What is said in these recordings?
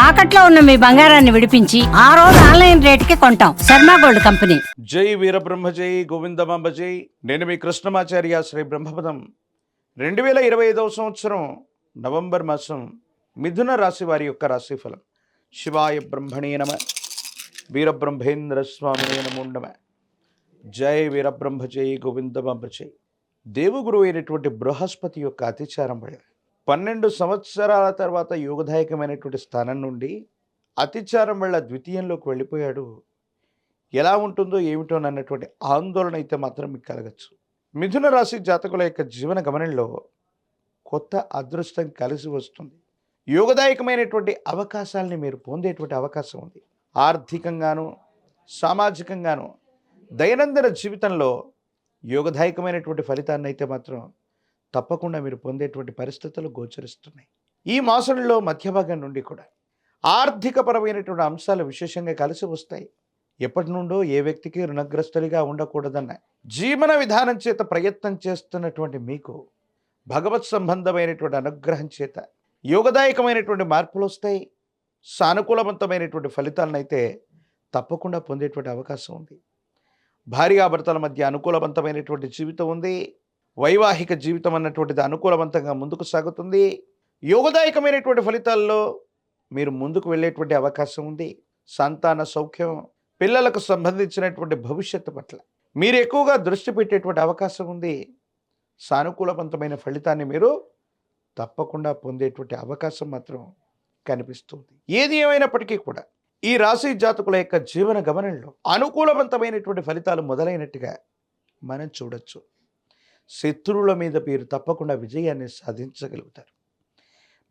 తాకట్లో ఉన్న మీ బంగారాన్ని విడిపించి ఆ రోజు ఆన్లైన్ రేటుకి కొంటాం. Sharma gold company. జై వీరబ్రహ్మ జై గోవిందమాంబ జై. నేను మీ కృష్ణమాచార్య శ్రీ బ్రహ్మపదం. 2025 సంవత్సరం నవంబర్ మాసం మిథున రాశి వారి యొక్క రాశిఫలం. శివాయ బ్రహ్మణే నమ, వీరబ్రహ్మేంద్ర స్వామినే నమో నమ. జై వీరబ్రహ్మ జై గోవిందమాంబ జై. దేవగురు అయినటువంటి బృహస్పతి యొక్క అతిచారం వల్ల 12 సంవత్సరాల తర్వాత యోగదాయకమైనటువంటి స్థానం నుండి అతిచారం వల్ల ద్వితీయంలోకి వెళ్ళిపోయాడు. ఎలా ఉంటుందో ఏమిటో అన్నటువంటి ఆందోళన అయితే మాత్రం మీకు కలగచ్చు. మిథున రాశి జాతకుల యొక్క జీవన గమనంలో కొత్త అదృష్టం కలిసి వస్తుంది. యోగదాయకమైనటువంటి అవకాశాలని మీరు పొందేటువంటి అవకాశం ఉంది. ఆర్థికంగాను సామాజికంగాను దైనందిన జీవితంలో యోగదాయకమైనటువంటి ఫలితాన్ని అయితే మాత్రం తప్పకుండా మీరు పొందేటువంటి పరిస్థితులు గోచరిస్తున్నాయి. ఈ మాసంలో మధ్యభాగం నుండి కూడా ఆర్థికపరమైనటువంటి అంశాలు విశేషంగా కలిసి వస్తాయి. ఎప్పటి నుండో ఏ వ్యక్తికి రుణగ్రస్తుడిగా ఉండకూడదన్న జీవన విధానం చేత ప్రయత్నం చేస్తున్నటువంటి మీకు భగవత్ సంబంధమైనటువంటి అనుగ్రహం చేత యోగదాయకమైనటువంటి మార్పులు వస్తాయి. సానుకూలవంతమైనటువంటి ఫలితాలను అయితే తప్పకుండా పొందేటువంటి అవకాశం ఉంది. భార్యాభర్తల మధ్య అనుకూలవంతమైనటువంటి జీవితం ఉంది. వైవాహిక జీవితం అన్నటువంటిది అనుకూలవంతంగా ముందుకు సాగుతుంది. యోగదాయకమైనటువంటి ఫలితాల్లో మీరు ముందుకు వెళ్ళేటువంటి అవకాశం ఉంది. సంతాన సౌఖ్యం, పిల్లలకు సంబంధించినటువంటి భవిష్యత్తు పట్ల మీరు ఎక్కువగా దృష్టి పెట్టేటువంటి అవకాశం ఉంది. సానుకూలవంతమైన ఫలితాన్ని మీరు తప్పకుండా పొందేటువంటి అవకాశం మాత్రం కనిపిస్తుంది. ఏది ఏమైనప్పటికీ కూడా ఈ రాశి జాతకుల యొక్క జీవన గమనంలో అనుకూలవంతమైనటువంటి ఫలితాలు మొదలైనట్టుగా మనం చూడొచ్చు. శత్రువుల మీద మీరు తప్పకుండా విజయాన్ని సాధించగలుగుతారు.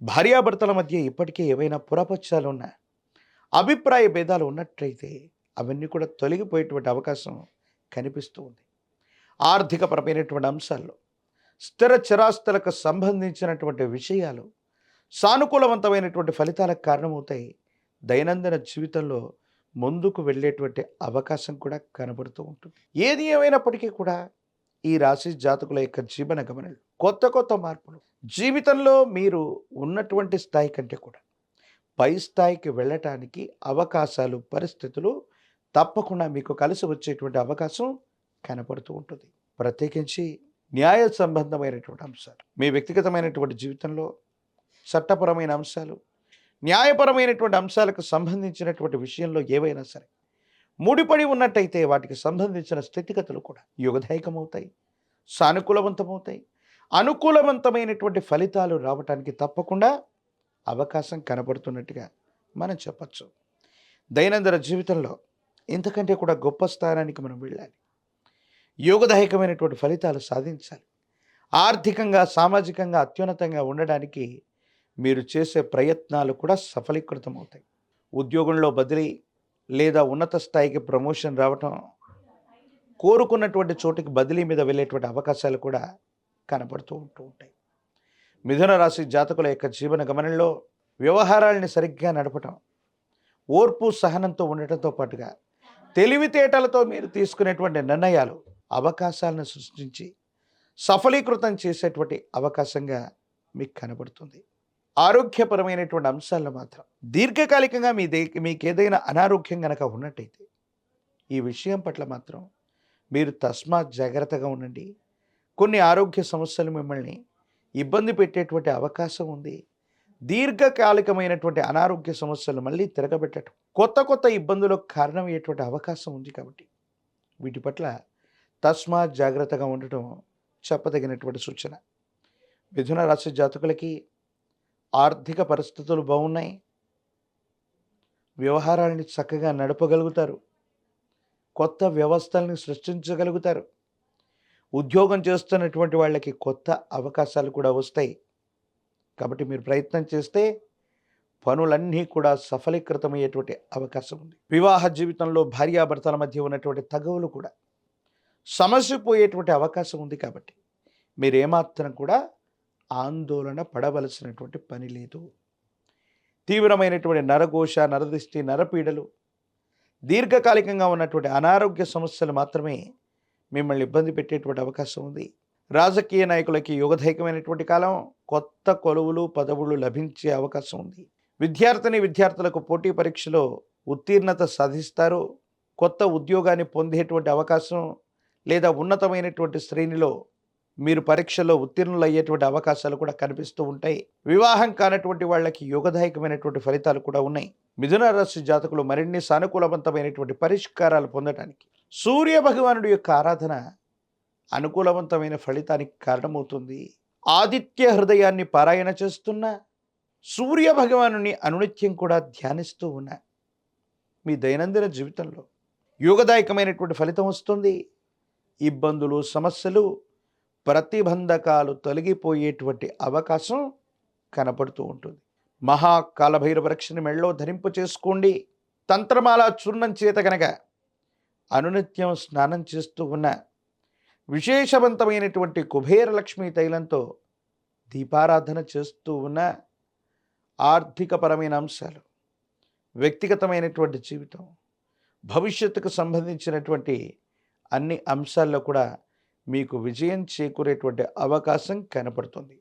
భార్యాభర్తల మధ్య ఇప్పటికే ఏవైనా పురపక్షాలు ఉన్నా, అభిప్రాయ భేదాలు ఉన్నట్లయితే అవన్నీ కూడా తొలగిపోయేటువంటి అవకాశం కనిపిస్తూ ఉంది. ఆర్థికపరమైనటువంటి అంశాల్లో స్థిర చరాస్తులకు సంబంధించినటువంటి విషయాలు సానుకూలవంతమైనటువంటి ఫలితాలకు కారణమవుతాయి. దైనందిన జీవితంలో ముందుకు వెళ్ళేటువంటి అవకాశం కూడా కనబడుతూ ఉంటుంది. ఏది ఏమైనప్పటికీ కూడా ఈ రాశి జాతకుల యొక్క జీవన గమనాలు కొత్త కొత్త మార్పులు జీవితంలో మీరు ఉన్నటువంటి స్థాయి కంటే కూడా పై స్థాయికి వెళ్ళటానికి అవకాశాలు, పరిస్థితులు తప్పకుండా మీకు కలిసి వచ్చేటువంటి అవకాశం కనపడుతూ ఉంటుంది. ప్రత్యేకించి న్యాయ సంబంధమైనటువంటి అంశాలు, మీ వ్యక్తిగతమైనటువంటి జీవితంలో చట్టపరమైన అంశాలు, న్యాయపరమైనటువంటి అంశాలకు సంబంధించినటువంటి విషయంలో ఏవైనా సరే ముడిపడి ఉన్నట్టయితే వాటికి సంబంధించిన స్థితిగతులు కూడా యోగదాయకమవుతాయి, సానుకూలవంతమవుతాయి. అనుకూలవంతమైనటువంటి ఫలితాలు రావటానికి తప్పకుండా అవకాశం కనబడుతున్నట్టుగా మనం చెప్పచ్చు. దైనందిన జీవితంలో ఇంతకంటే కూడా గొప్ప స్థానానికి మనం వెళ్ళాలి. యోగదాయకమైనటువంటి ఫలితాలు సాధించాలి. ఆర్థికంగా సామాజికంగా అత్యున్నతంగా ఉండడానికి మీరు చేసే ప్రయత్నాలు కూడా సఫలీకృతమవుతాయి. ఉద్యోగంలో బదిలీ లేదా ఉన్నత స్థాయికి ప్రమోషన్ రావటం, కోరుకున్నటువంటి చోటికి బదిలీ మీద వెళ్ళేటువంటి అవకాశాలు కూడా కనబడుతూ ఉంటాయి. మిథున రాశి జాతకుల యొక్క జీవన గమనంలో వ్యవహారాలని సరిగ్గా నడపటం, ఓర్పు సహనంతో ఉండటంతో పాటుగా తెలివితేటలతో మీరు తీసుకునేటువంటి నిర్ణయాలు అవకాశాలను సృష్టించి సఫలీకృతం చేసేటువంటి అవకాశంగా మీకు కనబడుతుంది. ఆరోగ్యపరమైనటువంటి అంశాలను మాత్రం దీర్ఘకాలికంగా మీకు ఏదైనా అనారోగ్యం కనుక ఉన్నట్టయితే ఈ విషయం పట్ల మాత్రం మీరు తస్మాత్ జాగ్రత్తగా ఉండండి. కొన్ని ఆరోగ్య సమస్యలు మిమ్మల్ని ఇబ్బంది పెట్టేటువంటి అవకాశం ఉంది. దీర్ఘకాలికమైనటువంటి అనారోగ్య సమస్యలు మళ్ళీ తిరగబెట్టడం, కొత్త కొత్త ఇబ్బందులకు కారణమయ్యేటువంటి అవకాశం ఉంది. కాబట్టి వీటి పట్ల తస్మాత్ జాగ్రత్తగా ఉండటం చెప్పదగినటువంటి సూచన. మిథున రాశి జాతకులకి ఆర్థిక పరిస్థితులు బాగున్నాయి. వ్యవహారాలని చక్కగా నడపగలుగుతారు. కొత్త వ్యవస్థల్ని సృష్టించగలుగుతారు. ఉద్యోగం చేస్తున్నటువంటి వాళ్ళకి కొత్త అవకాశాలు కూడా వస్తాయి. కాబట్టి మీరు ప్రయత్నం చేస్తే పనులన్నీ కూడా సఫలీకృతమయ్యేటువంటి అవకాశం ఉంది. వివాహ జీవితంలో భార్యాభర్తల మధ్య ఉన్నటువంటి తగవులు కూడా సమసిపోయేటువంటి అవకాశం ఉంది. కాబట్టి మీరు ఏమాత్రం కూడా ఆందోళన పడవలసినటువంటి పని లేదు. తీవ్రమైనటువంటి నరఘోష, నరదిష్టి, నరపీడలు, దీర్ఘకాలికంగా ఉన్నటువంటి అనారోగ్య సమస్యలు మాత్రమే మిమ్మల్ని ఇబ్బంది పెట్టేటువంటి అవకాశం ఉంది. రాజకీయ నాయకులకి యోగదాయకమైనటువంటి కాలం, కొత్త కొలువులు, పదవులు లభించే అవకాశం ఉంది. విద్యార్థులకు పోటీ పరీక్షలో ఉత్తీర్ణత సాధిస్తారు. కొత్త ఉద్యోగాన్ని పొందేటువంటి అవకాశం లేదా ఉన్నతమైనటువంటి శ్రేణిలో మీరు పరీక్షలో ఉత్తీర్ణులయ్యేటువంటి అవకాశాలు కూడా కనిపిస్తూ ఉంటాయి. వివాహం కానటువంటి వాళ్ళకి యోగదాయకమైనటువంటి ఫలితాలు కూడా ఉన్నాయి. మిథున రాశి జాతకులు మరిన్ని సానుకూలవంతమైనటువంటి పరిష్కారాలు పొందడానికి సూర్య భగవానుడి యొక్క ఆరాధన అనుకూలవంతమైన ఫలితానికి కారణమవుతుంది. ఆదిత్య హృదయాన్ని పారాయణ చేస్తున్న సూర్య భగవానుని అనునిత్యం కూడా ధ్యానిస్తూ ఉన్న మీ దైనందిన జీవితంలో యోగదాయకమైనటువంటి ఫలితం వస్తుంది. ఇబ్బందులు, సమస్యలు, ప్రతిబంధకాలు తొలగిపోయేటువంటి అవకాశం కనపడుతూ ఉంటుంది. మహాకాలభైరవ రక్షని మెళ్ళలో ధరింపు చేసుకోండి. తంత్రమాల చూర్ణం చేత గనక అనునిత్యం స్నానం చేస్తూ ఉన్న విశేషవంతమైనటువంటి కుబేర లక్ష్మీ తైలంతో దీపారాధన చేస్తూ ఉన్న ఆర్థికపరమైన అంశాలు, వ్యక్తిగతమైనటువంటి జీవితం, భవిష్యత్తుకు సంబంధించినటువంటి అన్ని అంశాల్లో కూడా మీకు విజయం చేకూరేటువంటి అవకాశం కనపడుతుంది.